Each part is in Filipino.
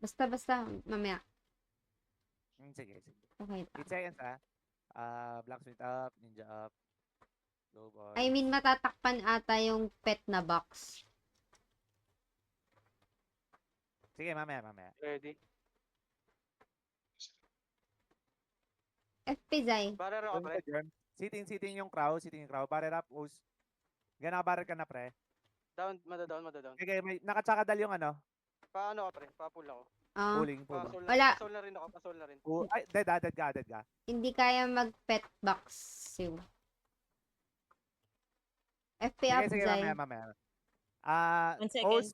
Basta, mamaya. Sige, sige. Okay 8 lang. seconds Blacksmith up, ninja up. Go boy. I mean, matatakpan ata yung pet na box. Sige, mamaya. Ready. FP Zay. Barrel ako, pre. Sitting yung crow. Barrel up, Oos. Ganabarrel ka na, pre. Down. Okay, may nakachakadal yung ano. Paano ka, pre? Pa-pull ako. Pulling. Wala. Pa-soul na rin ako. Ay, dead ka. Hindi kaya mag-pet box yung. FP up, Sige, Zay. mamaya. 1 second. Oos,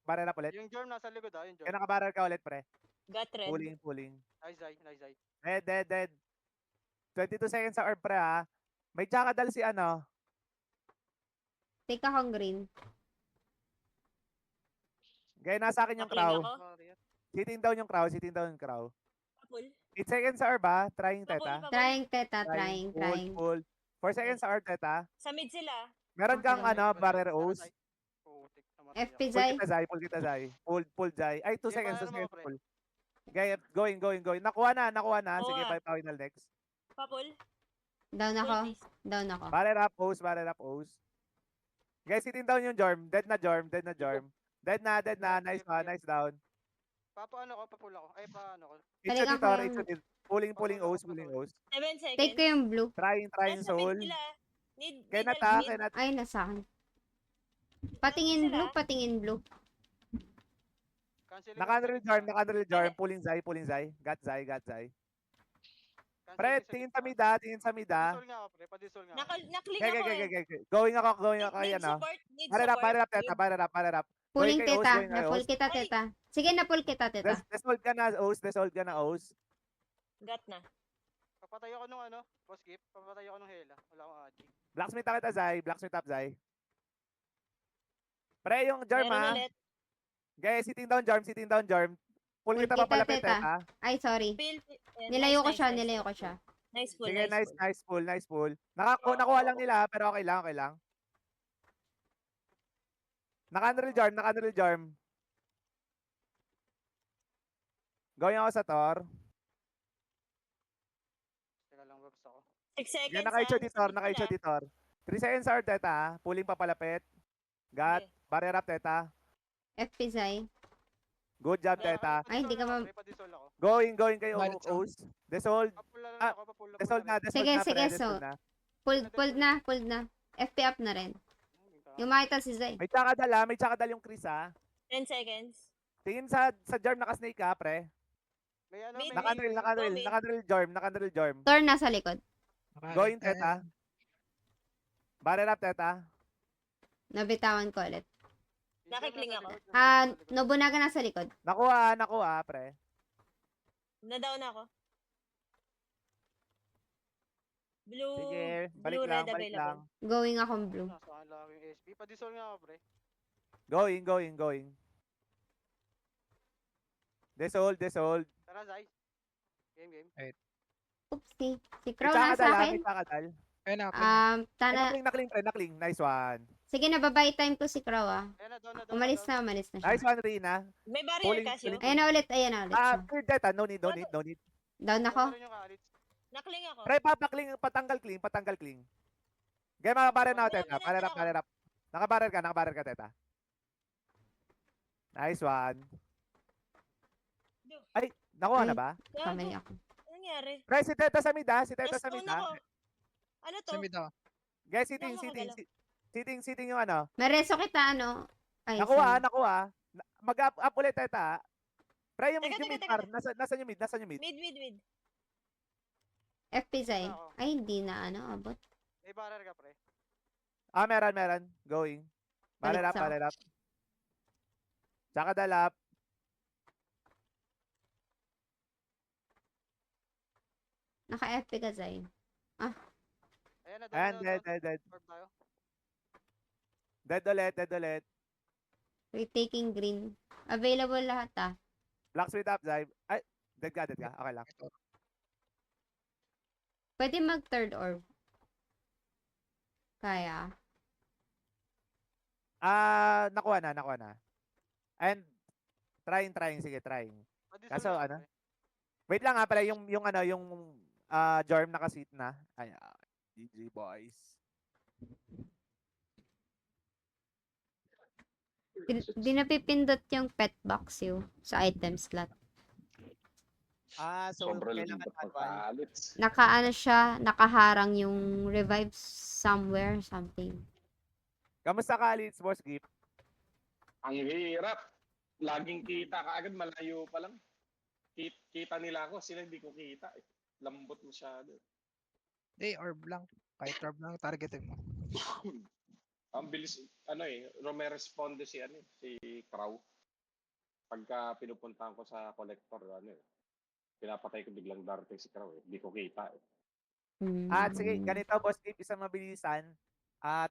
barrel up ulit. Yung germ nasa likod yung germ. Kaya nakabarrel ka ulit, pre. Got red. Pulling. Nice eye. Dead. 22 seconds sa orb, pre, ha. May chakadal si ano. Take akong green. Gaya nasa akin yung Nakling crow. ako. Sitting down yung crow. Papul. 8 seconds sa orb, ha. Trying, teta. Trying, teta. Trying. Pull. 4 seconds sa orb, teta. Sa mid sila. Meron kang barrier O's. FP Pull Zay. kita, Zay. Pull, Zay. Ay, 2 seconds, paano mo, pre? pull. Gaya, going. Nakuha na. Oo, Sige, ah. bye, final next. Papul. Down ako. Barrier up, O's. Guys, sitting down yung Jorm. Dead na Jorm. Dead na. Nice down. Paano ako? Pa-pull ako. Ay, paano ako? Balik ako yung- It's pulling O's. 7 seconds. Take ko yung blue. Trying Nasa soul. mid sila. Need Kaya need nata. Ay, nasa akin. Patingin blue. Canceling. Naka-underl Jorm. Pulling Zay. Got Zay. Pre, tingin sa mida. Pa-dissolve nga ako, pre. Pa-dissolve nga ako. Nakling ako eh. Okay. Going ako kay Need ano. support. Need Barrier up, support. teta. Barrier up. Pulling Going kay O's, teta. going kay Na-pull O's. kita, teta. Sige, na-pull kita, teta. Desold ka na, O's. Got na. Papatay ako nung boss skip. Papatay ako nung Hela. Wala akong adi. Blacksmith kita, Zay. Blacksmith up, Zay. Pre, yung Jorm, Meron ha. ulit. Guys, sitting down, Jorm. Pull Pull kita kita, papalapit, teta. teta. Ay, sorry. Feel. Ayan, Nilayo ko nice, siya. Nice pull. Sige, nice pull. nice pull. Nakuha lang nila, pero okay lang. Naka-underl Jorm. Going ako sa Tor. Teka lang, webs ako. 6 seconds. Yan, naka-HO Tor. 3 seconds sa teta, ha. Pulling papalapit. Got. Okay. Barrier up, teta. FP Zay. Good job, teta. Ay, hindi ka Pa-dissolve ako. Going kay Balik sa- O's. Desold. Pa-pull na lang Ah, ako. Pa-pull Desold na, Sige, pre, so. desold na. Pulled na. FP up na rin. Yung makita si Zay. May tsakadal yung Chris, ha. 10 seconds. Tingin sa Jorm naka-snake, ha, pre. May Mid- Naka-underl Jorm. Tor nasa likod. Going, teta. Barrier up, teta. Nabitawan ko ulit. Nakikling ako. Nobunaga nasa likod. Nakuha, pre. Na-down ako. Blue. Sige, Blue balik red lang. available. Going akong blue. Nasaan lang yung SP. Pa-dissolve nga ako, pre. Going. Desold. Tara, Zay. Game. Oopsie. Si May Crow nasa tsakadal, ha, akin. may tsakadal. Ayun na. Nakling, pre, nakling. Nice one. Sige, nababay time ko si Crow ah. Ayan na, down na. Umalis na siya. Nice one, Rina. May barrier Pulling- kasi. pulling- Ayan na ulit. Clear teta. No need. Down ako. Nakling ako. Pre, patanggal cling. Gaya, makabaril na ako, teta. Barrier up. Nakabaril ka, teta. Nice one. Ay, nakuha na ba? Kamali ako. Ano nangyari? Pre, si teta sa mid, ha. Nastone ako. Ano to? Sa mid ako. Guys, Nakakagalaw. sitting yung ano. May reso kita ano. Ay, Nakuha. sorry. Mag-up ulit, teta. Pre, yung Teka, mid, teka. par. Nasaan yung mid? Mid. FP Zay. Ako. Ay, hindi na abot. May barrier ka, pre. Meron. Going. Barrier Balik up. Tsaka dalap. Naka-FP ka, Zay. Ayan na, Ayan, down. dead. Orb tayo. Dead ulit. Retaking green. Available lahat ah. Blacksmith up, Zay. Ay, dead ka. Okay lang. Pwede mag third orb. Kaya. Nakuha na. And, Trying, sige, trying. Madisol Kaso, lang, ano? pre. Wait lang nga pala, yung Jorm nakaseat na. Ay, GG boys. Di napipindot yung pet box yung sa item slot. So Sobrang kailangan lindot manual. pagkalit. Nakaano siya, nakaharang yung revive somewhere, something. Kamusta college, boss Gip? Ang hirap. Laging kita kaagad, malayo pa lang. Kita nila ako, sila hindi ko kita. Lambot masyado. Hindi, orb lang. Kahit orb lang targetin mo. Ang bilis, rumeresponde si Crow. Pagka pinupuntahan ko sa collector, pinapatay ko biglang darating si Crow. Hindi ko kita. At sige, ganito, boss Gip, isang mabilisan.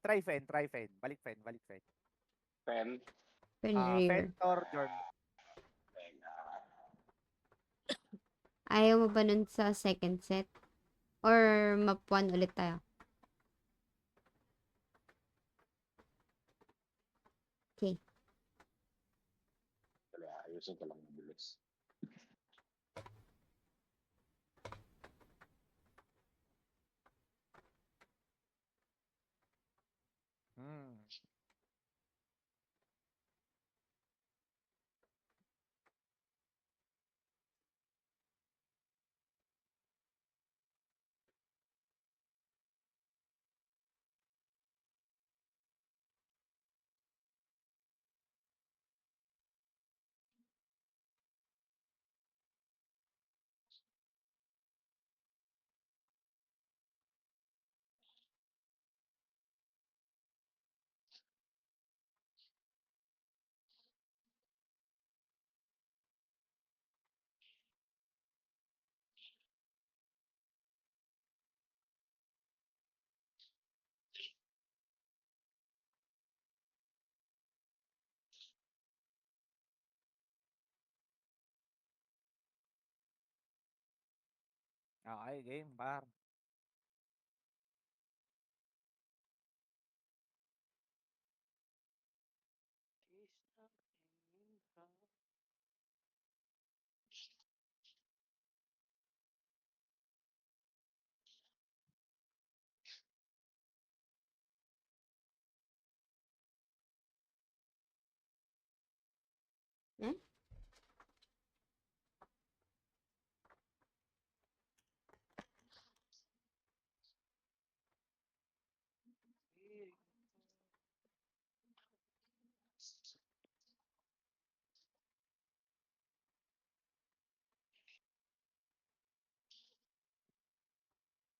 Try Fen. Balik Fen. Pen. Fen or Jorm. Ayaw mo ba nun sa second set? Or map 1 ulit tayo? Okay. Kaya ayusin ko lang mabilis. Okay, game, par. Eh?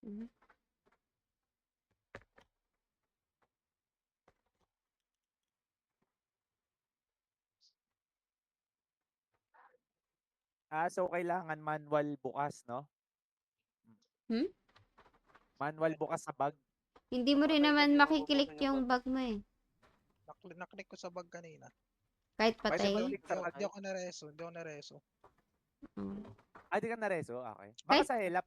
Mhm. So kailangan manual bukas, no? Hmm? Manual bukas sa bag. Hindi mo rin Patay naman kasi makiklik mauubusan yung bag mo eh. Naklik ko sa bag kanina. Kahit Pwede patay. mag-click sa bag. Hindi ako nareso. Oh. Di ka na-reso? Okay. Baka Kahit- sa helap.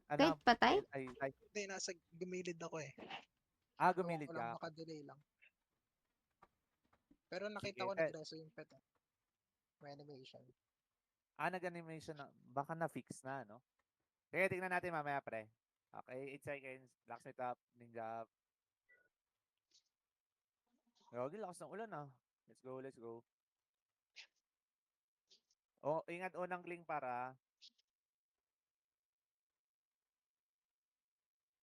Kahit patay? Ay, Hindi, nasa gumilid ako eh. gumilid Ako lang ka. nakadelay lang. Pero nakita Sige, ko nagreso yung pet eh. May animation. Nag-animation na. Baka na-fix na, no? Sige, tingnan natin mamaya, pre. Okay, 8 seconds. Blacksmith up. Ninja up. Gagi, lakas ng ulan, ah. Let's go. Oh, ingat unang link para.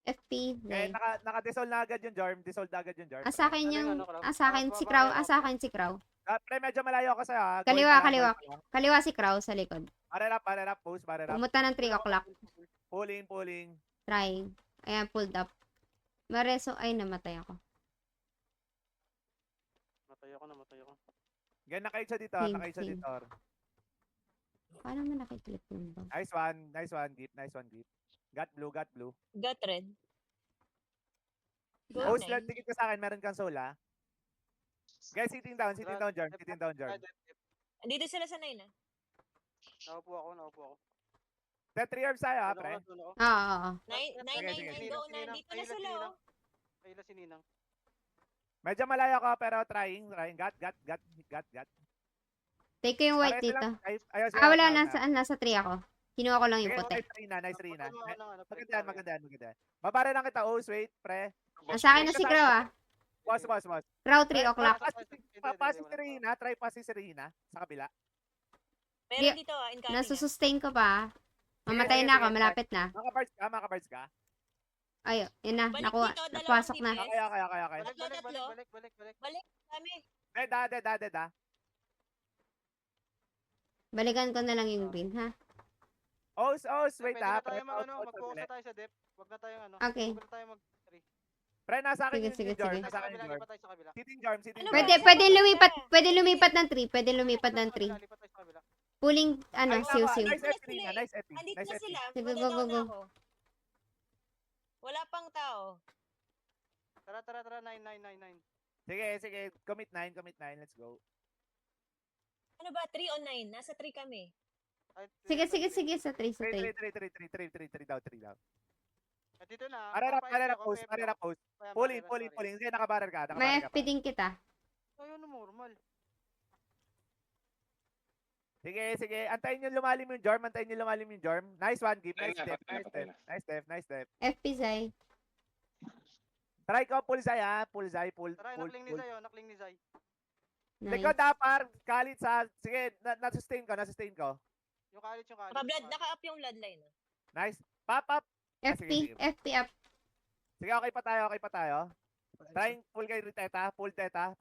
FP, Kaya Zay. naka-dissolve na agad yung Jorm. Dissolve na agad yung Jorm. Sa akin Ano yung yung, ano, Crow? sa akin si Crow, sa akin si Crow. Pre, medyo malayo ako sa'yo, ha? Kaliwa, Going pa lang. Kaliwa si Crow sa likod. Barrel up, post, barrel up. Pumunta ng 3 o'clock. Pulling. Trying. Ayan, pulled up. Mareso, ay namatay ako. Matay ako. Gan, nakaid siya dito, Same. dito. Paano mo nakiklik yung bag? Nice one, Gip. Got blue. Got red. Go Post, nine. tingin ka sa akin, meron kang soul, ha? Guys, sitting down, Jorm. Dito sila sa 9 ah. Naupo ako. 3 orbs tayo, ha, Ano pre? ko na, Oo. 9 go na. Dito na sila oh. Ayla si Ninang. Medyo malayo ako, pero trying. Got. Take ko yung white Pare, ito dito. lang, ayos, Ah, wala. na. Nasa 3 ako. Kinuha ko lang yung Sige, puti. nice Rina, nice Rina. Pagod mo ako ng ano, Maganda yan, Victoria. maganda yan, maganda yan. Babara lang kita, Os, wait, pre. Ah, sa akin na si Crow ah. Boss. Crow 3 o'clock. Papasin si Rina, try pasin si Rina sa kabila. Meron dito incoming. Nasusustain ko pa. Mamatay na ako, malapit na. Makabards ka. Ayun, yun na. Balik Nakuha. dito, dalawang Napasok na. DPS. Okay. Balik. Kami. Deda. Balikan ko na lang yung green, ha? Os, wait Pwede na ha. tayo Pre, mag-focus na tayo sa depth. Huwag na tayong ano. Okay. Huwag na tayo mag-3. Pre, nasa akin Sige, yung sige, Jorm. sige. Nasa akin yung Jorm. Lipat tayo sa kabila. Sitting Jorm. Ano Pwede lumipat ng 3. Pwede lumipat ng 3. Lipat tayo sa kabila. Pulling, siw. Nice F, Rina. Nice F. Andito Nice na F. sila. Sige, go, Magda-down go, na go. ako. Wala pang tao. Tara, 9. Sige. Commit 9. Let's go. Ano ba? 3 on 9. Nasa 3 kami. Sige, sa 3, sa 3. 3 down. Dito na. Parera post. Pulling. Sige, nakabarar ka. May FP din kita. Ayun, normal. Sige. Antayin nyo lumalim yung Jorm. Nice one, Gip. Patay Nice na. step. FP Zay. Try ko, Pulsay ha. Pull. Tara, nakling ni Zay, nakling ni Zay. Likod Nice. dapar, kalit sa, sige, na-sustain ko. Yung kalit. Naka-up yung bloodline. Nice. Pop. FP up. Sige, okay pa tayo. Trying full kay Teta, full Teta.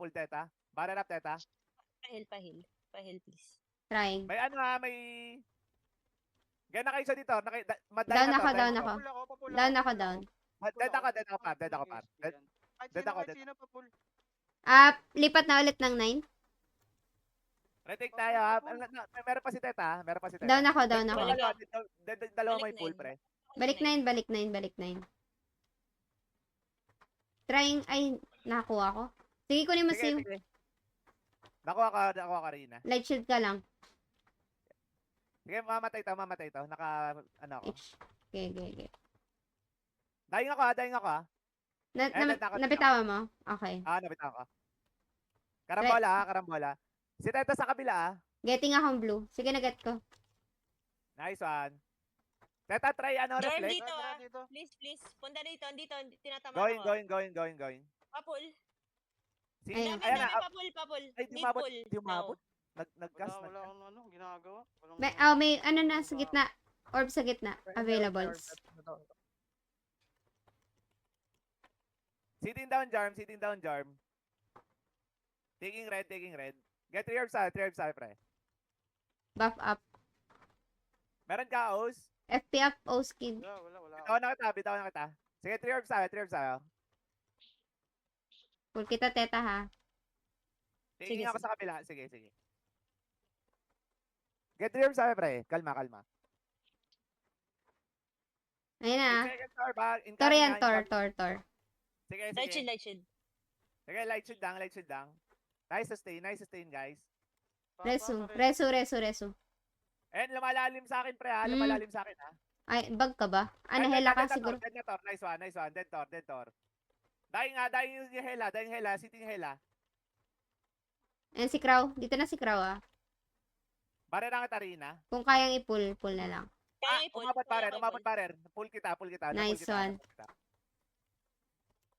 Barrel up, Teta. Pahil, please. Trying. May ano ha, may... Gana kayo sa dito. Down ako. Down ako. Dead ako pa. Dead ako. Sino pa pull? Lipat na ulit ng 9. Retake tayo ha. Meron pa si Teta. Down ako. Dalawa may full, pre. Balik 9. Trying, nakuha ko. Sige, kunin mo siw. Sige. Nakuha ka Rina. Light shield ka lang. Sige, mamatay to. Ano ako. Okay. Dying ako ha. Napitawan mo? Okay. Nabitawan ko. Karambola. Si Teta sa kabila ah. Getting akong blue. Sige, na-get ko. Nice one. Teta, try Jorm reflect. dito Dito. Please. Punta dito. Tinatama Going. ako. Papul. Ayun. Ayan na. Papul. Ay, di Need umabot. pull. Di umabot. No. Nag-gas Wala na. akong ano, ginagawa. May ano na sa gitna. Orb sa gitna. Availables. Sitting down, Jarm. Taking red. Get 3 orbs tayo, pre. Buff up. Meron ka, Os? FP up, O-skin. Wala. Bitawan na kita. Sige, 3 orbs tayo. Pull kita, Teta, ha? Taking Sige, ako sa kabila. Sige. Get 3 orbs tayo, pre. Kalma. Ayun na. Second tower ba? Tor yan, Incoming. Tor. Sige. Light shield. Sige, light shield lang. Nice sustain, guys. Resu. And lumalalim sa akin, pre, ha? Mm. Lumalalim sa akin, ha? Ay, bag ka ba? Dead Hela na ka Tor, siguro. Dead na Tor. Nice one. Dead Tor. Dying yung Hela. Sitting Hela. Ayan si Crow. Dito na si Crow, ah. Barer ang Tarina. Kung kayang i-pull, pull na lang. Kaya i-pull. Umabot barer. Pull kita. Nice one. Pull kita.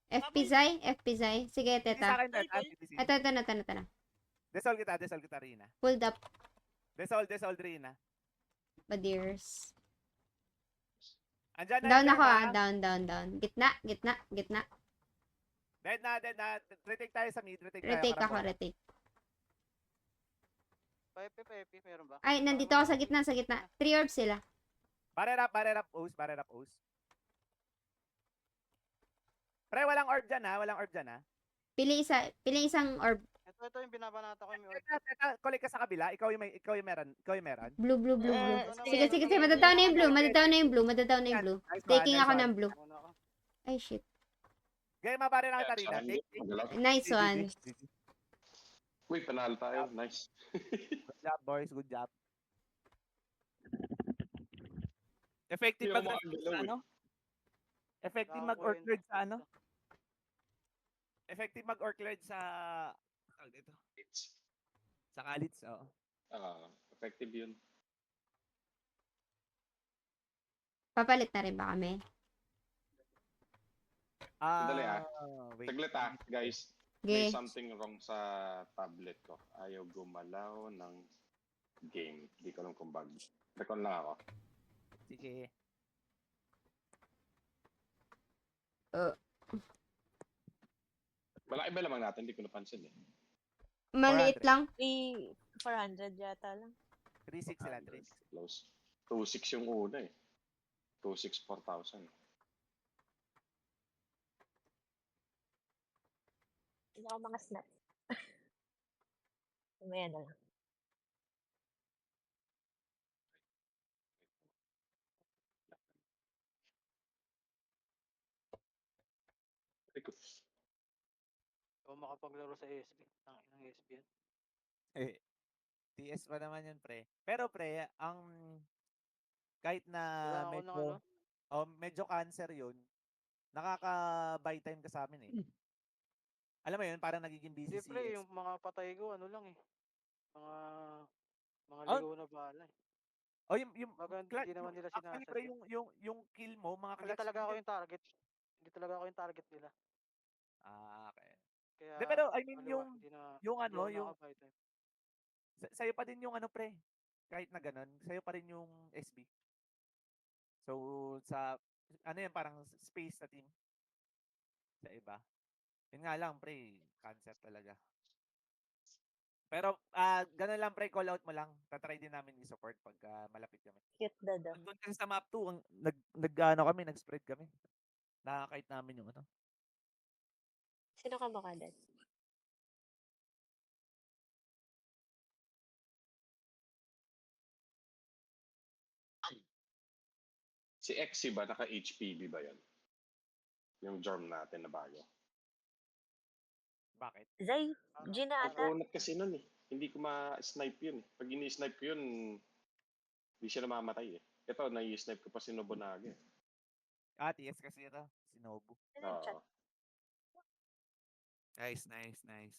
FP Zay. Sige, Hindi sa Teta. akin, Tet. Ito na. Desol kita, Rina. Pulled up. Desol, Rina. Badirs. Andyan na. Down ako, Tet, ah. Down. Gitna. Dead na. Retake tayo sa mid. Retake ako. Pepe, meron ba? Ay, nandito ako sa gitna. 3 orbs sila. Barer up, Os. Pre, walang orb dyan, ha? Pili isang orb. Ito yung binabanata ko yung Teta, collect ka sa kabila. Ikaw yung meron. Blue. Sige. Sige. Madadaw na yung blue. Nice one, Taking nice ako one. ng blue. Ay, shit. Gaya, mabarer ang Tarina. Nice one. Uy, panalo tayo. Nice. Good job, boys. Good job. Effective Hindi ako makagalaw, sa ano? Effective mag-orc lord sa ano? Effective mag-orc lord sa... Tawag dito. Sa Kalitz, oo. Effective yun. Papalit na rin ba kami? Sandali, Wait. Saglit guys. Sige. May something wrong sa tablet ko. Ayaw gumalaw ng game. Hindi ko alam kung bug. Recon lang ako. Sige. Malaki ba lamang natin? Hindi ko napansin eh. Maliit 400. lang. 400 yata lang. 3-6 sila, 100. 3-6. Close. 2.6 yung una eh. 2.6, 4,000. Hindi ako mga snap. Mamaya na lang. Ako makapaglaro sa ASB. Ng ASB yan. Eh, TS pa naman yun, pre. Pero, pre, kahit na Wala ako ng ano. medyo cancer yun, nakaka-buy time ka sa amin eh. Alam mo yun, parang nagiging busy Siyempre, CS. yung mga patay ko, ano lang eh. Mga Oh. ligaw na bala eh. O yung Baga, cla- hindi naman yung- nila actually, pre, sinasadya. yung kill mo, mga Hindi clutch talaga kill ako yun. yung target. Hindi talaga ako yung target nila. Okay. Kaya, De, pero I mean kaliwa, hindi na, yung hindi ano, ako yung nakaka-buy time. sa'yo pa din yung ano, pre. Kahit na ganun, sa'yo pa rin yung SB. So, ano yan, parang space sa team. Sa iba. Yun nga lang, pre, cancer talaga. Pero, ganun lang, pre, call out mo lang. Tatry din namin i-support pag malapit kami. Cute dada. Doon kasi sa map 2, nag-spread kami. Nakakait namin yung ano. Sino ka ba, Kadat? Si XC ba? Naka-HPV ba yan? Yung germ natin na bago. Bakit? Zay, Gina ata. Unat kasi nun eh. Hindi ko ma-snipe yun eh. Pag ini-snipe ko yun, hindi siya namamatay eh. Ito, nai-snipe ko pa si Nobunaga eh. TS kasi ito. Si Nobu. Ano yung chat? Oo. Nice.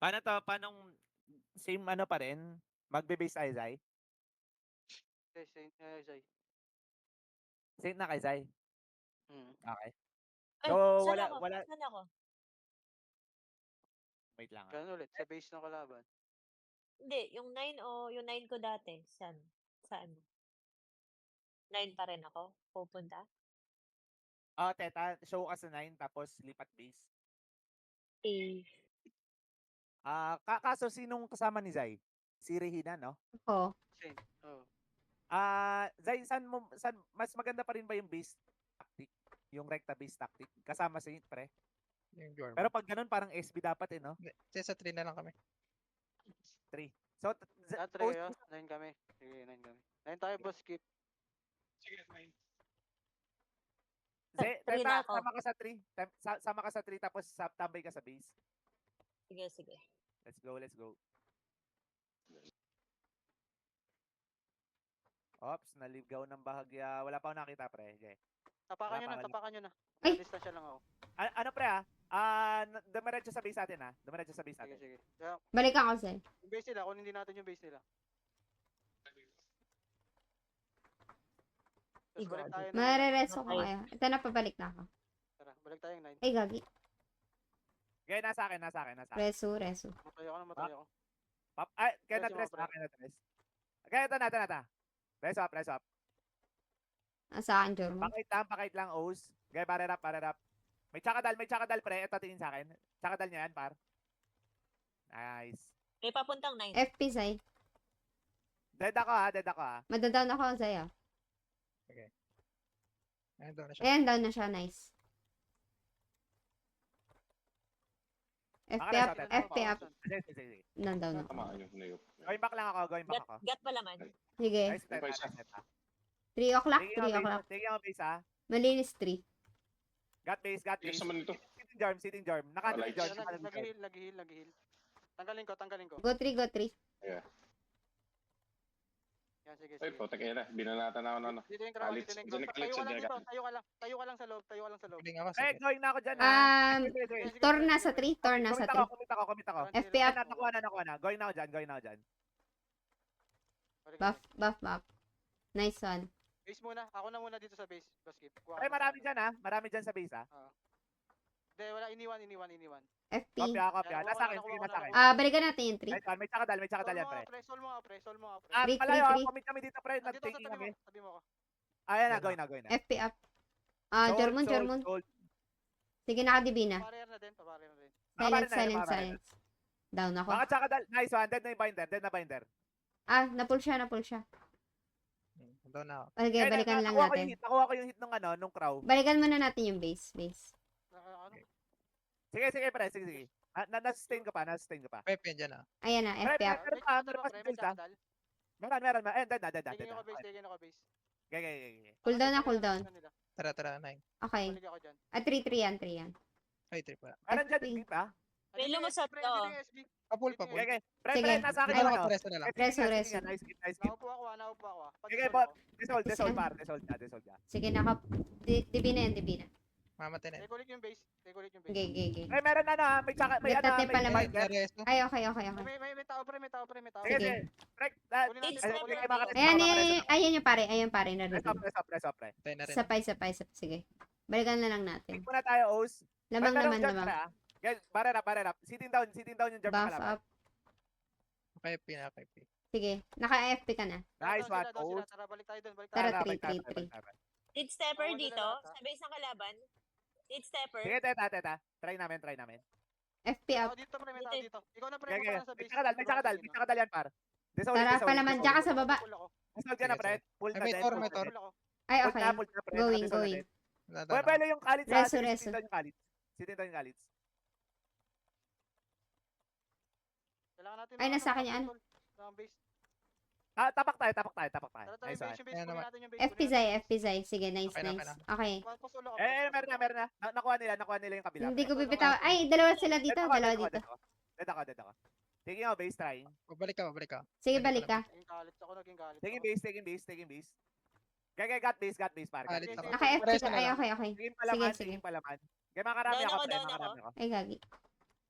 Paano to? Paanong same ano pa rin? Magbe-base Izai? Zay. Same na kay Zai? Okay. Ay, So, saan ako? wala. Saan ako? Wait lang. Ganun ulit, sa base ng kalaban. Hindi, yung 9 o yung 9 ko dati. Saan? Saan? 9 pa rin ako? Pupunta? Teta, show ka sa 9 tapos lipat base. Eh, Kaso sinong kasama ni Zai? Si Regina, no? Ako. Same. Oh. Zai, mas maganda pa rin ba yung base tactic? Yung recta base tactic? Kasama si pre? Yung Jorman. Pero pag ganun, parang SB dapat eh, no? Sa 3 na lang kami. 3. So, 3 kayo? 9 kami. Sige, 9 kami. 9 tayo, boss, skip. Sige, fine. Zai, Three Teta, na ako. sama ka sa 3. Sama ka sa 3 tapos tambay ka sa base. sige. Let's go. Ops, naligaw ng bahagya. Wala pa ako nakita, pre. Okay. Tapakan Wala nyo na. Ay! Distansya lang ako. Ano, pre, dumiretso sa base natin, Dumiretso sa base natin. Sige. Kaya, Balikan ko, Zay. yung base nila, kunin din natin yung base nila. Tapos balik tayo ng Marereso ko Okay. kayo. Ito na, pabalik na ako. Tara, balik tayo ng 9. Ay, gagi. Okay, nasa akin. Reso. Matay ako. Kaya Yes, na-dress, mga pre. kaya na-dress. Okay, ito na. Press up. Nasa akin, Jorman. Pakait lang, O's. Okay, pare rap. May tsakadal, pre. Ito, tingin sa akin. Tsakadal niya yan, par. Nice. May papuntang 9. FP, Zay. Dead ako, ha. Madadown ako, Zay, ah. Ayun, doon na siya. Ayan, down na siya. Nice. FP up. FP up. Sige. Nandown na. Tamaan yung nayop. Going back lang ako. Gat pa laman. Sige. Nice, May Teta. isa. 3 o'clock. Tingin 3 o'clock. ako base, ha. Malinis 3. Got base. Yung sa manito. Sitting germ. Naka-dress Alright. germ. Lagi-heal. Tanggalin ko. Go 3. Yeah. Yan, sige, Ay, sige. putek na. Binanatan ako ng Dito yung crowd, dito yung crowd. Gineclitch Tayo ka lang sa dito, Gineclitch. tayo ka lang sa loob, tayo ka lang sa loob. Piling ako, Eh, sige. going na ako dyan ha. Sige, sige. Sige, Tor sige, nasa sige. 3, Tor nasa Commit 3. ako, commit ako, commit ako. Front FP zero. up. Ay, nakuha na. Going na ako dyan. Balik Buff, tayo. buff, buff. Nice one. Base muna. Ako na muna dito sa base. Basket. Ay, marami dyan ha. Marami dyan sa base ha. Hindi, wala. Iniwan. FP. Kopya. Yan, Nasa akin, nakuha sige, ko na, nasa akin. nakuha ko Balikan natin yung 3. Nice one. May tsakadal yan, pre. Sol mo nga, pre. Ah, Three, malayo three, ha. three. Commit kami dito, pre. Nandito sa Nag-taking tabi kami. mo. Tabi mo ako. Ayan na, Yan going na. FP up. Sold, Jormon. sold. Sige, nakadibina. Paparer na din. Silence. Down ako. Mga tsakadal. Nice one. Dead na binder. Napull siya. Doon na ako. Okay, Eh, balikan lang nakuha ko natin. yung hit. Nakuha ko yung hit nung crow. Balikan muna natin yung base. Ano? Sige, pre. Sige. Na-sustain ka pa. Ayan Pepe, dyan na. na, FP up. Meron pa si Jules ha. Meron. Eh, dead na. Tingin ako base. Okay. Cooldown. Tara, 9. Okay. Balik ako dyan. 3 yan. Ay, 3 pala. Meron dyan, FP. deep ha. May lumusot Pre, to. dito yung SB. Papul. Okay. Pre, Sige. nasa akin Ano yung ako, ano. preso na lang. Reso. Nice hit. Naupo ako. Okay, Pag-sol bot. ako. Desold ka. Sige, dibina yan. Mamatay na yun. Take ulit yung base. Okay. Eh, meron may tsaka, may May tatay pala, May binder. reso. Ay, okay. May tao pre. Sige. Sige. Pre, Kunin natin, ay, kunin ay, natin. makares- Ayan yung pare. Narinig. Press up, pre. Patay na rin. Sapay. Sige. Balikan na lang natin. Pick muna tayo, O's. Lamang. Guys, barrel up. Sitting down yung jump Buff kalaban. up. Pepe na, Pepe. Sige. Naka-FP ka na. Nice one, Down O's. sila, tara, balik tayo doon. Tara, Balik tayo, 3. balik tayo. Lead stepper Ako dito. nila lahat, Sa base ng kalaban. Lead stepper. Sige, teta. Try namin. FP up. Dito pre, may tao dito. Ikaw na pre, Okay. pumunta sa May base. tsakadal yan, par. Desold. Tara, palaman. Diyan ka sa baba. Desold ka na, pre. Pull na May din. tor, pull may na tor. din. Ay, Pull okay. na, pre. Going. Nakadesold na din. Nadaan Well, ako. pero yung kalit sa Reso. Sitting down yung kalit. Kailangan natin. Ay, nasa akin yan. Sa base. Tapak tayo. Tara, Nice one. yung base, Ayan kunin naman. natin yung base. FP Zay. Sige, nice. Okay na. Okay. Pasol ako. Meron na. Nakuha nila yung kabila. Hindi ko pre. bibitaw. Ay, dalawa sila dito. Dalawa dito. Dead ako. Taking ako base try. Pabalik ka. Sige, balik ka. Naging galit. Taking base. Gagay, got base, pare. Galit ako. Naka-FP Pares ka. na Ay, lang. okay. Sige Sige. palaman. Kaya makarami Down ako, ako, pre. down Makarami ako. Ay, gagi.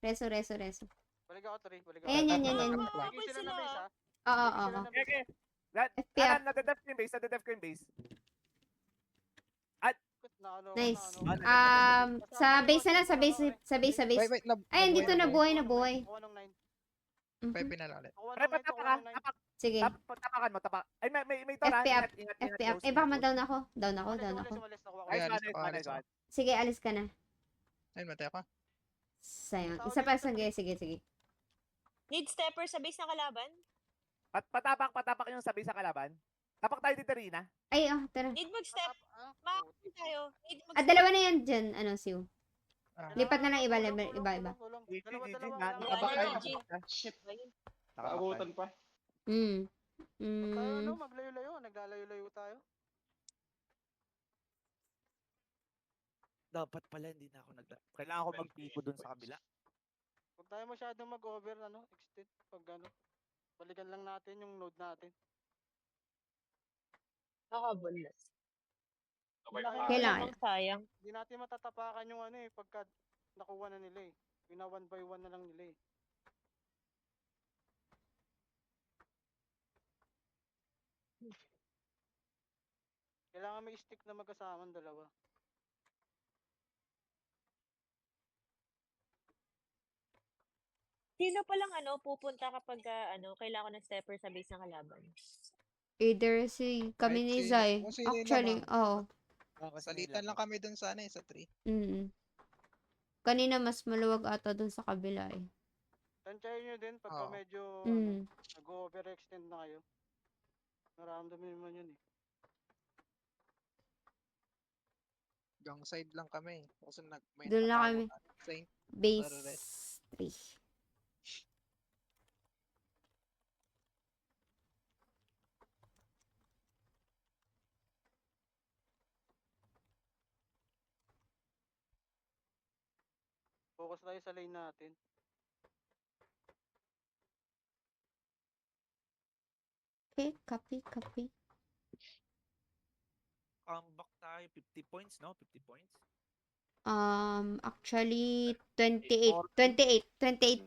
Reso. Balik ako, Tri. Ayan, yan. Tingin sila ng base, ha? Oo. Okay. FP up. Nadedef ko yung base. Nice. Ano? Sa base na lang. Sa base. Wait. Ay, dito nabuhay. Ako ng 9. Mhm. Pepe na lang ulit. Ako Pre, ng 9. patapa ka. Sige. Tapakan mo, tapak. Ay, may tora. FP up. Ingat, FP up. Eh, baka ma-down ako. Down ako. Ay, Nice alis one. ako. Sige, alis ka na. Ayun, matay ako. Sayang. Isa pa. Sige. Lead stepper sa base ng kalaban. Patapak yung sabi sa kalaban. Tapak tayo dito, Rina. Ay, tara. Lead mag-step. Makakapin tayo. Lead Dalawa na yan dyan. Siw. Ah. Lipat na lang iba. Shit. Ayun. Nakabutan pa. Maglayo-layo. Naglalayo-layo tayo. Dapat pala, hindi na ako kailangan ko magpipo dun sa kabila. Huwag tayo masyadong mag-over, extend. Balikan lang natin yung node natin. Nakabulas. Okay, Kailangan. Sayang. Hindi natin matatapakan yung pagka nakuha na nila eh. Pina 1 by 1 na lang nila eh. Kailangan may stick na magkasama ang dalawa. Sino palang pupunta kapag kailangan ko ng stepper sa base ng kalaban? Either kami ni Zay. Kung sino yun Actually, naman. oo. Salitan lang kami dun sa sa 3. Kanina mas maluwag ata dun sa kabila eh. Tansyahin nyo din pagka Oo. medyo Mm. nag-overextend na kayo. Naramdaman naman yun eh. Gang side lang kami. Kasi may Doon lang nakatawag kami. Saint. Base 3. Focus tayo sa lane natin. Okay, copy. Comeback tayo. 50 points, no? 50 points. Actually, 28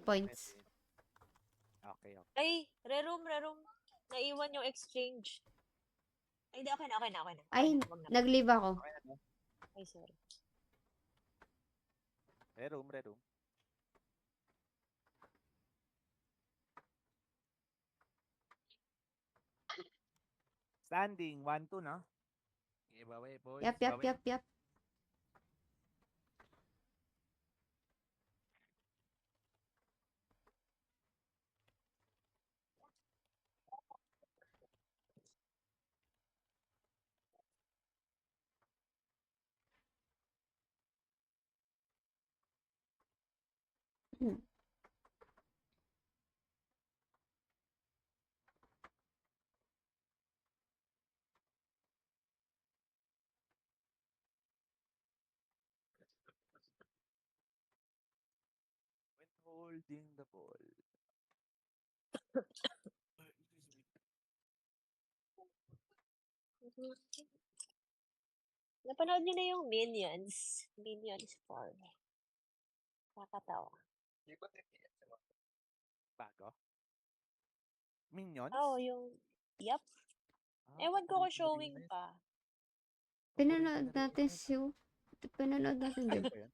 points. Okay. Ay, reroom. Naiwan yung exchange. Ay, hindi, okay na. Ay, Wag na. nag-leave ako. Okay na, no? Ay, sorry. Reroom. Standing, 1-2, no? Okay, bawi, boys. Yap. Bawi. Hmm. When holding the ball. Napanood niyo na yung Minions. Minions 4. Nakakatawa. Bago? Minions? Oo, yung... Yup. Ah, Ewan ko kung paborito ni showing Reyna yun. pa. Pinanood Paborito ni natin Reyna si... Pinanood natin, yun. di Ano ba? ba yun?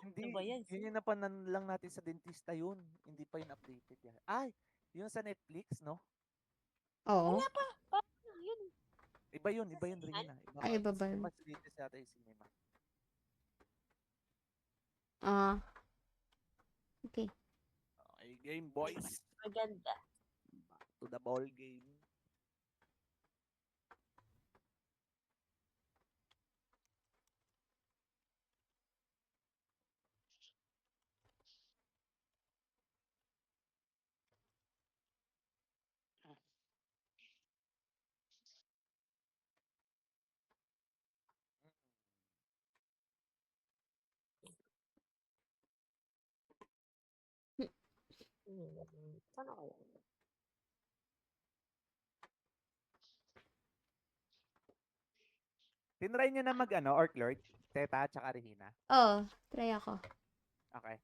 Hindi. Ano ba yan? Yun yung napanan lang natin sa dentista yun. Hindi pa yun updated yan. Ay! Yun sa Netflix, no? Oo. Wala pa. Paano yun? Iba yun, Sinihan? Reyna. Ay, iba ba yun? Mas latest yata yung cinema. Okay. Okay, game boys. Maganda. Back to the ball game. Paano kaya? Tinry nyo na Orc Lord? Teta, tsaka Regina. Oo, try ako. Okay.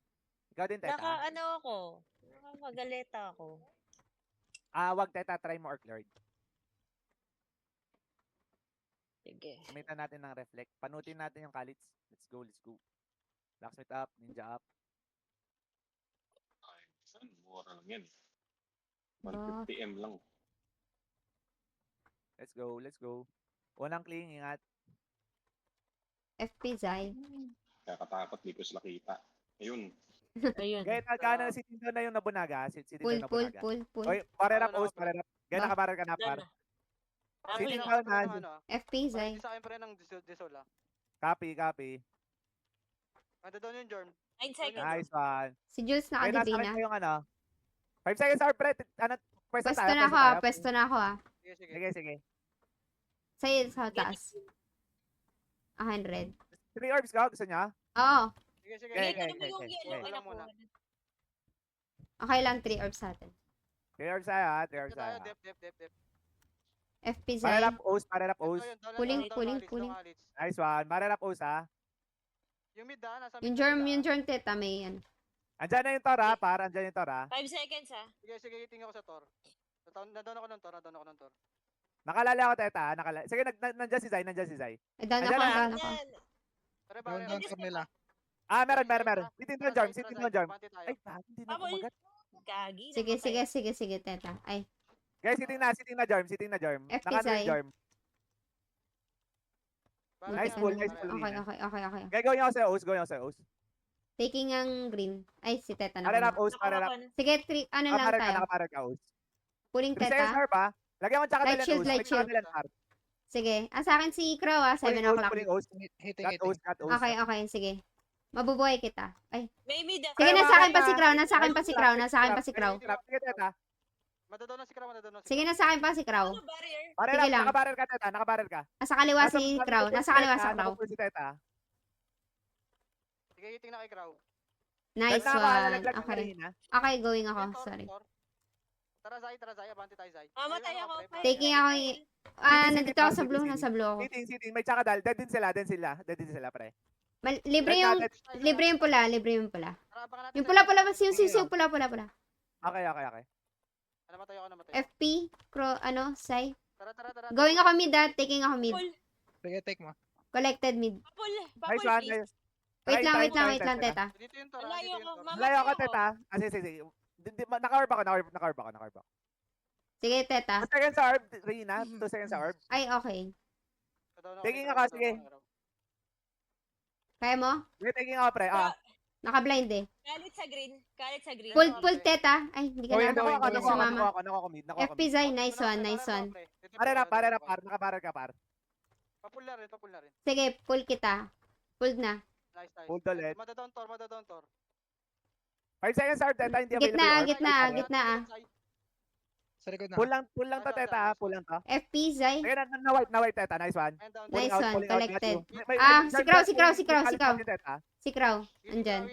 Ikaw din, Teta? Magaleta ako. Wag, Teta. Try mo Orc Lord. Sige. Gamitan natin ng reflect. Panutin natin yung Khalits. Let's go. Blacksmith up, ninja up. Ay, saan? Mura lang yan. Ba? 150M lang. Let's go. Unang cling, ingat. FP Zai. Kakatakot, di ko sila kita. Ayun. Ayun. Gaya nagkana si Tindo na yung nabunaga. Si Tindo Pull. nabunaga. Pull. Oy, barrel up, Ano, O's, barrel up. Gaya Ba? nakabarrel ka na, par. Done na. Ako Sige, yun. ikaw na. FP Zai. Sa akin pa rin ng Disola. Copy. Ando doon yung Jorm. 9 seconds. Nice one. Si Jules Kaya nasa akin nakadivina. yung 5 seconds are pre. Pwesto Pwesto tayo. na ako ah. Pwesto na ako ah. Sige. Sige. Sa'yo sa taas. 100. 3 orbs ka? Gusto niya? Oo. Sige. Okay. Dito naman yung yellow. Okay Ay, lang naku. muna. Okay lang, 3 orbs sa atin. 3 orbs tayo ha. 3 Dep orbs tayo, tayo. dep. FP Barrel Zai. up, O's. Barrel up, O's. Pulling. Nice one. Barrel up, O's ha. Yung mid nasa Yung germ teta may yan. Andyan na yung Tor ha. Par, andyan yung Tor ha. 5 seconds ha. Sige, tingnan ko sa Tor. Nandun ako ng Tor. Nakalala ako, Teta. Sige, nandiyan si Zay. Eh, down Andyan ako, na. down ako. Pare, Down for nila. Meron. Sitin doon, Jarm. Ay, hindi na Pabol. kumagat. Gagi. Sige, teta. Ay, Guys, siting na, Jarm. FP Nakano Zai. yung Jarm. Nice pull, nice pull. Okay. Kaya gawin ako sa O's. Taking ang green. Ay, si teta na. Barrel up, O's. Barrel up. Sige, ano lang tayo. Nakaparel ka, O's. Pulling 3 seconds teta. are pa. Lagyan mo tsaka Light O's. shield. Sige. Sa akin si Crow ah. 7 o'clock. Pulling O's. Hitting. Cut O's. Okay, sige. Mabubuhay kita. Ay. Maybe the... Sige, nasa akin pa si Crow. Nasa akin pa si Crow. Sige, Teta. Madadon na si Crow. Sige, nasa akin pa si Crow. Ano barrier? Barrel Sige up, lang. nakabarel ka, Teta. Nakabarel ka. Nasa kaliwa si Crow. Nasa kaliwa sa Crow. Si Teta. Sige, tingnan kay Crow. Nice Teta, one. nalaglag ka Okay. kanina. Okay, going ako. Tor, Sorry. Tor. Tara, Zay. Abante tayo, Zay. Mamatay Ayun, ako. pre, pre. Taking ako nandito ako sa blue, nasa blue ako. Sitting. May tsakadal. Dead din sila. Dead din sila, pre. Libre Dead yung, na, dead. libre yung pula, libre yung pula. Tara, abangan natin Yung Zay, pula, abangan natin yung Zay. siw, pula. Okay. Namatay ako. FP, Sai. Tara. Going ako mid taking ako mid. Papul. Sige, take mo. Collected mid. Papul. Nice Papul, one. please. Wait lang, Try, teta. Dito yung Tor. Malayo Dito yung ko, Tor. mama. Malayo ka, Mamatay ako. teta. Sige. Nakarb ako. Sige, teta. 2 seconds sa orb, Rina. 2 seconds sa orb. Ay, okay. Taking ako, sige. Kaya mo? Taking ako, pre. Naka-blind eh. Kalit sa green. Full teta. Ay, hindi ka Going, na. going, Hindi na sumama. Nakuha ko mid. FP Zay, nice one. Para. Nakaparar ka, par. Papul na rin. Sige, full kita. Full na. Nice. Hold ulit. Madadown Tor. 5 seconds sa orb, teta. Hindi available. Gitna, orb. gitna. Sa likod na. Pull lang to, teta. Pull lang to. FP Zay. Sige, na-wipe, teta. Nice one. Nice one, collected. Ah, si Crow. Si Crow. Andyan.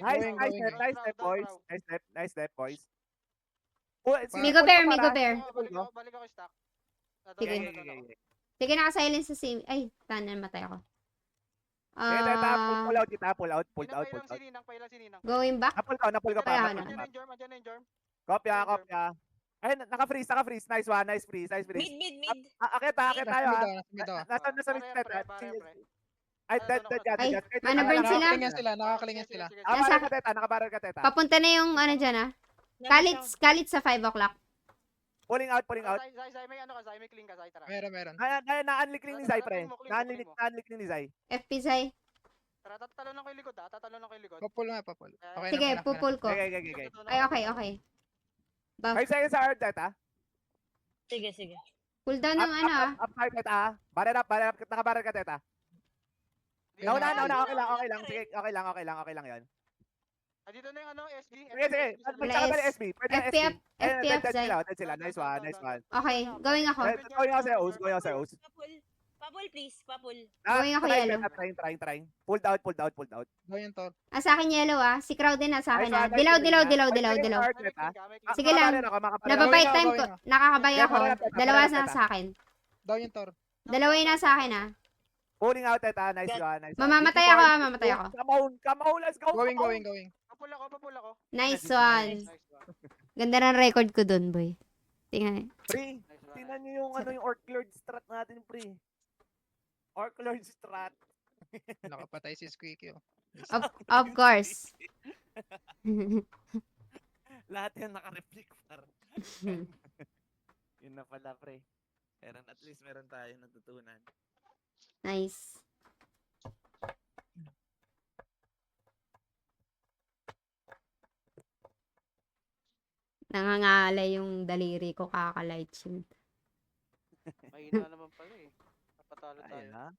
Nice step, boys. Migo bear. Balik ako stock. Sige. Sige, naka-silence sa same. Ay, namatay ako. Sige, teta. Pull out. Pailan si Ninang. Going back? Napul ka Kaya pa. ano? Andiyan na yung Jorm. Kopya. Ay, naka-freeze. Nice one. Nice freeze. Mid. Akit tayo, ha. Mid ako. Nasa mid, teta. Ay, dead. Ay, mana burn sila? Nakakalingan sila. Nakabaral ka, teta. Papunta na yung ano dyan ah. Kalit sa 5 o'clock. Pulling out. Zay, may ano ka, Zay, may clean ka, Zay, tara. Meron. Na-unlick ni Zay, pre. Na-unlick ni Zay. FP Zay. Tara, tatalon ko yung likod. Papul nga, papul. Okay Sige, na. pupul ko. Okay. Ay, okay. Buff. 5 seconds sa earth, teta. Sige. Cool down ng ano ah. Up 5, teta, ha. Barrel up. Nakabarrel ka, teta. Nauna. Okay lang. Sige, okay lang yan. Dito na yung ano, SB. Sige. Magtsaka tayo SB. Pwede na FP SB. up, FP up, Zay. Dead sila. Nice one. Okay, going ako. Going ako sa O's. Papul, please. Papul. Going ako yellow. Trying. Pulled out. Going to. Sa akin yellow ah. Si Crow din sa akin ah. Nice one, Dilaw. Sige Sige lang. Nababay time ko. Nakakabay ako. Dalawa na sa akin. Down yung Tor. Dalawa yung nasa akin ah. Pulling out, teta. Nice one. Mamamatay ako ah. Mamatay ako. Come on. Let's go. Going. Papul ako. Nice one. Nice one. Ganda ng record ko dun, boy. Tingnan. Pre, Nice one. tingnan nyo yung Orc Lord strat natin, pre. Orc Lord strat. Nakapatay si Squeaky. Oh. Of course. Lahat yan naka-reflect, par. Yun na pala, pre. Pero at least meron tayo natutunan. Nice. Nangangalay yung daliri ko kaka-light shield. Mahina naman pala eh. Napatalo tayo.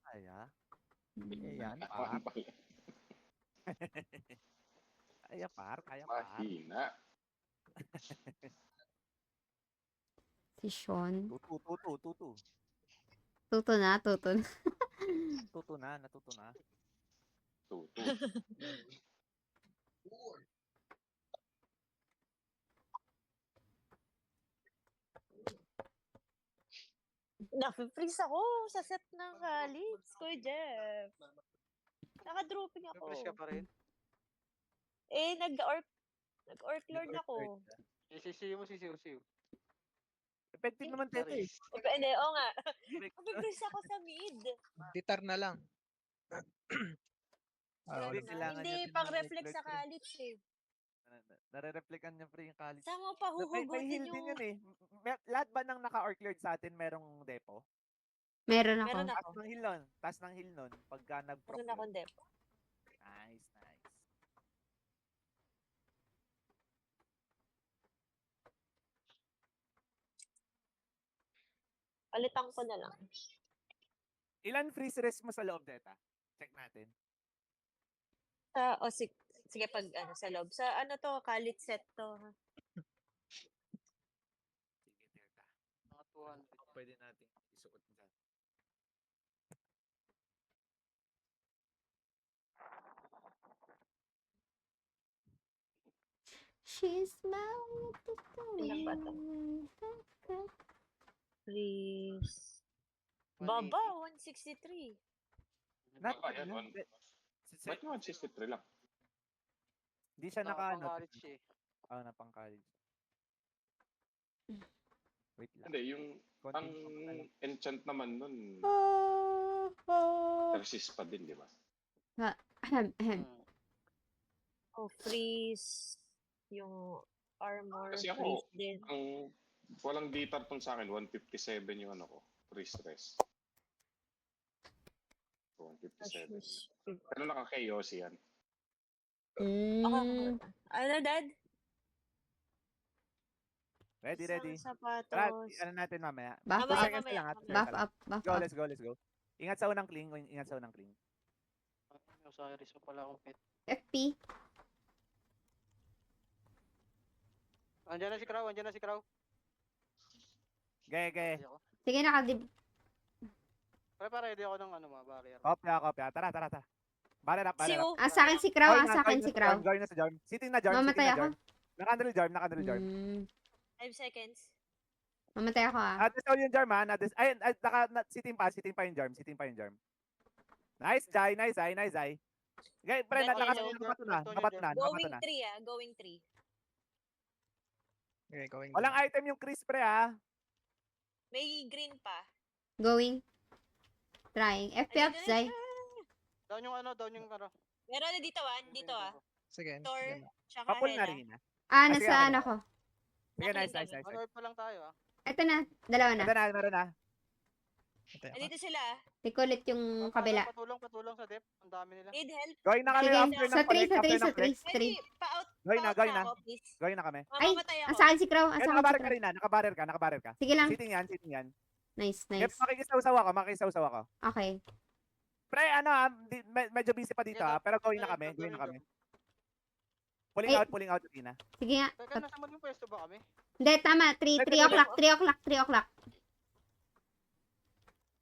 Ayan, par. Kaya par. Mahina. Si Sean. Tutu. Tuto na. Natuto na. Tutu. Nafe-freeze ako sa set ng Kalits, Kuya Jeff. Naka-dropping ako. Fresh ka pa rin. Nag-orc lord ako. Sisiyo mo. Effective naman, teta, eh. Hindi, oo nga. Nafe-freeze ako sa mid. Ditar na lang. Hindi, kailangan Hindi, niya din ng pang-reflex reflect, sa eh. Kalits eh. Nare-reflectan niya, pre, yung college. Sama pa May huhugutin heal din yung... yun, eh. Lahat ba ng naka-orc lord sa atin merong depo? Meron ako. Meron Taas ng heal nun. Pagka nag-proc Meron akong depo. Nice. Palitan ko na lang. Ilan freeze rest mo sa loob, teta? Check natin. Sige, pag ano, sa loob. Sa ano to, Kalit set to. Sige, teta. Mga 200. Pwede natin isuot dyan. She's my... Ilan ba to? Please. 180. Baba, 163. Not Baba yan, yun. Ba't yung 163 lang? Hindi siya naka ano. College eh. Na pang college. Wait lang. Hindi, yung ang Konting enchant naman nun, resist pa din, di ba? Ahem, ahem. Hmm. Oh, freeze. Yung armor, Kasi ako, freeze din. Ang walang data tong sa akin, 157 yung ano ko, free stress. 157. Pero naka-KOC yan. Mm. Ano, Dad? Ready, Isang ready. sapatos. Tara, ano natin mamaya. Buff Mamaya, up, seconds na lang, mamaya, at mamaya. buff circle. up, buff Go, up. let's go, let's go. Ingat sa unang cling, ingat sa unang cling. Osiris mo pala akong pet. FP. Andiyan na si Crow, andiyan na si Crow. Gaya, gaya. Ready ako. Sige, nakadib. Ready ako ng ano barrier. Kopya, kopya. Tara, tara, tara. Barrel up, Si barrel up. U. Sa akin si Crow, sa akin si Crow. Gawin na sa Jorm. Sitting na Jorm, Mamatay sitting na ako. Jorm. Naka-drill Jorm, naka-drill Jorm. 5 seconds. Mamatay ako ah. Na-disawl yung Jorm ha. Ay, sitting pa yung Jorm, sitting pa yung Jorm. Nice, Jai, nice, Jai, nice, Jai. Gaya, pre, Ganda nakato yun. na, nakato na. Going 3 going 3. Okay, going. Walang item yung Chris, pre, ha. May green pa. Going. Trying. FP up, Zay. Down yung ano. Meron na dito dito Sige. Thor, sige na. tsaka Papul na Hela. rin, ha. Ah, sige, nasa okay. ano ko. Sige, nice, Nakita nice, mo. nice. One orb pa lang tayo Ito na, dalawa na. Ito na, meron na. Ito yan. Andito sila. Tikulit yung kabila. Patulong sa depth. Ang dami nila. Need help. Gawin na kami Sige, after ng sa 3, collect, sa 3, after sa ng collect. 3, 3. Pwede, pa-out Gawin na, pa-out gawin na. ako, please. Gawin na kami. Ay, Mamamatay ako. Sa akin si Crow, Kaya sa akin si nakabarrel ka Crow. rin, ha. Nakabarrel ka. Sige lang. Sitting yan. Nice, Kaya nice. makikisaw-saw ako. Okay. Pre, ano ha, medyo busy pa dito ha, pero gawin na kami. Pulling out na. Sige nga. Teka, nasa maling pwesto ba kami? Hindi, tama. 3 o'clock, 3 o'clock.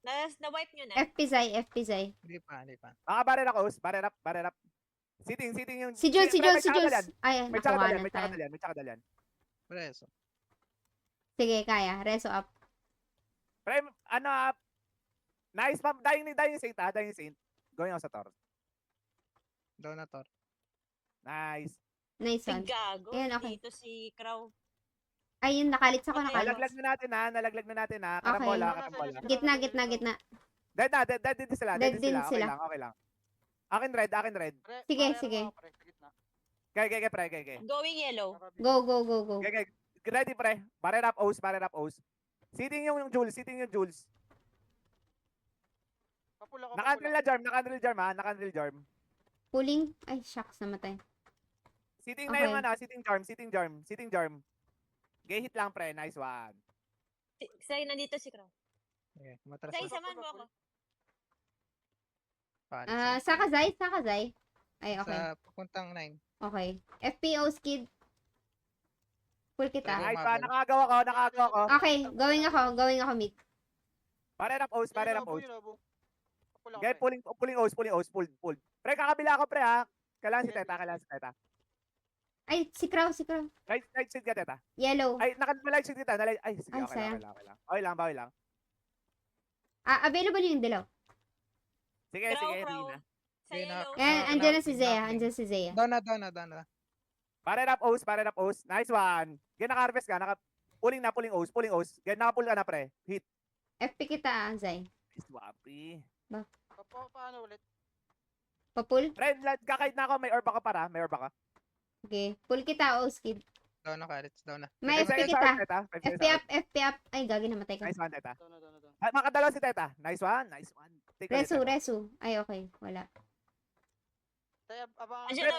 Na-wipe nyo na. FP Zay, FP Zay. Hindi pa. Barrel up. Sitting yung... Si Jules, si Pre, Jules, si Jules. Ay, May nakuha na tayo. tsakadalyan. Preso. Sige, kaya. Reso up. Pre, ano ha, nice ma'am, dying saint ha, dying saint. Gawin ako sa Tor. Down na Tor. Nice. Nice Si one. Gago. Ayan, okay. Dito si Crow. Ayun, nakalit ako, Okay. nakalit. Nalaglag na natin ha. Okay. Karambola. Gitna. Dead din sila. Dead din sila. Okay lang. Akin red. Sige, sige. Kaya, pre. Going yellow. Go. Kaya, ready pre. Barrel up O's. Sitting yung Jules. Naka-drill Jarm. Pulling. Ay, shucks, namatay. Sitting na Okay. yung ano, sitting Jarm. Gay hit lang pre, nice one. Say, nandito si Crow. Okay, matras Say, na. samahan mo ako. Paalis Ah, na. Saka Zay. Ay, okay. Sa papuntang 9. Okay. FPO skid. Pull kita. Pero- Nice Umabol. one, nakagawa ko. Okay, going ako mid. Barrel up O's. Pull Gay, pulling O's. Pull. Pre, kakabila ako pre ha. Kailangan si Sige, Teta. Ay, si Crow. Right side ka Teta. Yellow. Ay, naka-light side kita. Ay, sige, Ay, okay sayang. lang. Okay lang. Ah, available yung dalaw. Sige, Crow. Rina. Sa Okay, yellow. Andyan na si Zaya. Knockling. Andyan si Zaya. Down na. Barrel up O's. Nice one. Gaya naka-harvest ka. Pulling O's. Gaya naka-pull ka na pre. Hit. FP kita, Zay. Nice one, pre. Paano ulit? Papull. Pre, kakait na ako. May orba ka para. Okay. Pull kita, O skid. Down na Karits. Down na. May Five FP seconds kita. out, Teta. 5 FP seconds out. up, FP up. Ay, gagi, namatay ka. Nice one, Teta. Down. Makadalaw si Teta. Nice one. Take ulit, Teta. Resu. Ay, okay. Wala. Tayo, abang. Andiyan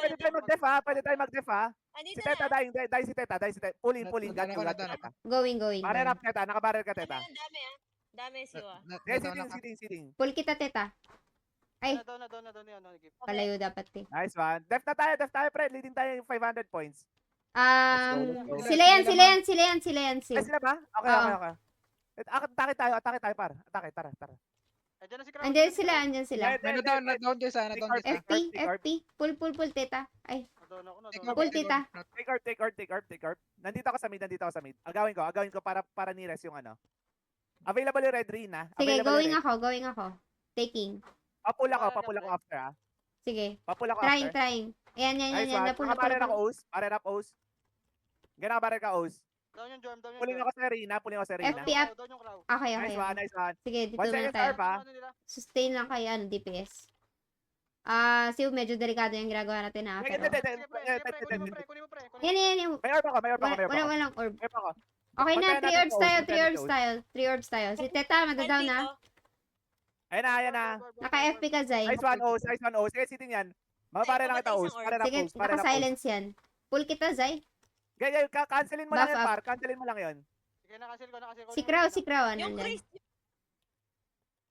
Pwede tayo mag-def ha. Andito Si Teta, na. dying si Teta. Pulling. Down ako, down ako. Going. Barrel up, Teta. Nakabarrel ka, Ano Teta. yan, dami Dami siwa. Yes, Down na ka. sitting. Pull kita, teta. Ay. Down na yan. Palayo dapat eh. Nice one. Def na tayo, pre. Leading tayo yung 500 points. Um, Let's go. sila yan. Ay, sila ba? Okay. Oo. Atake tayo, par. Atake, tara. Andiyan na si Crow. Andyan sila. Dead. Down din sana. FP. Pull, teta. Ay. Na-down ako, Take na-down orb, Full ako. take tita. orb. Take orb, take orb, take orb, take orb. Nandito ako sa mid. Agawin ko para ni Res yung ano. Available yung red ring ha. Sige, Available going yung red. going ako. Taking. Papula Parang ko pre. after ha. Sige. Papula ko Trying, after. trying. Ayan, Nice yan. one. Napul. Nakabaril ako, Oz. Baril up, Oz. Ganun baril ka, Oz. Down yung Jorm, down yung Puling Jorm. ako sa arena, FP Down yung up. Crow, down yung Crow. Okay, okay. Nice one, okay. nice one. Sige, dito 1 muna second tayo. sharp ha. Ano nila? Sustain lang kay DPS. Si medyo delikado yung ginagawa natin ha. Sige, Pero, Sige, pre, kunin mo, pre. Kunin mo, pre. kunin mo, yan. May orb ako. Walang orb. May orb ako. Okay na, Puntahan 3 natin orbs to, tayo, puntahan 3 natin orbs to. tayo. 3 orbs tayo. Si Teta, madadown na. Ayan na. Naka-FP ka, Zay. Nice one, Oz. Nice one, Oz. Sige, sitin yan. Mabaril lang kita, Oz. Baril up, Sige, Oz. Baril up, Oz. naka-silence yan. Pull kita, Zay. Gaya, cancelin mo lang Buff yun, up. par. Cancelin mo lang yun. Sige, nakasil ko. Si Crow, ano Yung yan. Chris,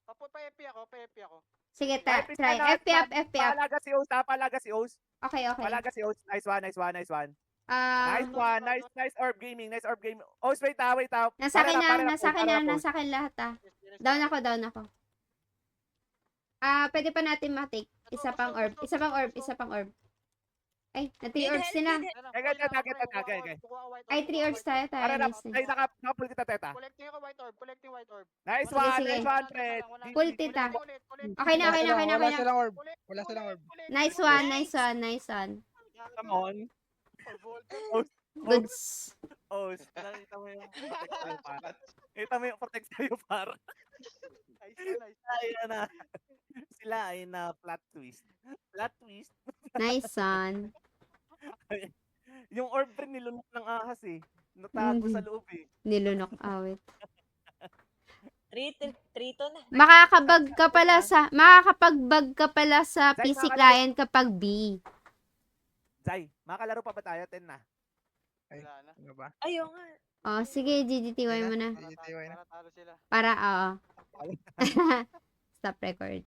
Pa-FP ako. Sige, Ay, try. na, FP up. Palaga si Oz, ha? Palaga si Oz. Okay. Palaga si Oz. Nice one. Nice one. Ah, Nice one. Nice orb gaming. Nice orb gaming. Oz, wait ha. nasa akin Baril up, na, Oz, baril up, Oz. nasa akin lahat ah. Down ako. Pwede pa natin ma-take. Isa pang orb. Ay, na 3 orbs sila. Ay, 3 orbs tayo. Baril up. Nice. Ay, nakapull kita, Teta. Collecting ako white orb. Nice Sige, one. sige. Nice one, Fred. Full tita. Okay na. Wala silang orb. Wala silang orb. Nice one. Come on. Goods. Oz, nakita mo yung protect sa'yo, par. Kita mo yung protect sa'yo, par. Nice. Ayan na. Sila ay na plot twist. Plot twist? Nice one. Yung orb rin nilunok ng ahas eh. Natago sa loob eh. Nilunok awit. 3 to na. Makakapagbag ka pala sa Zay, PC makakala- client kapag B. Zay, makalaro pa ba tayo? 10 na. Wala na. Ano ba? Ayaw nga. Oh, sige, GGTY mo na. GGTY na. Talo sila. Para, oo. Stop record.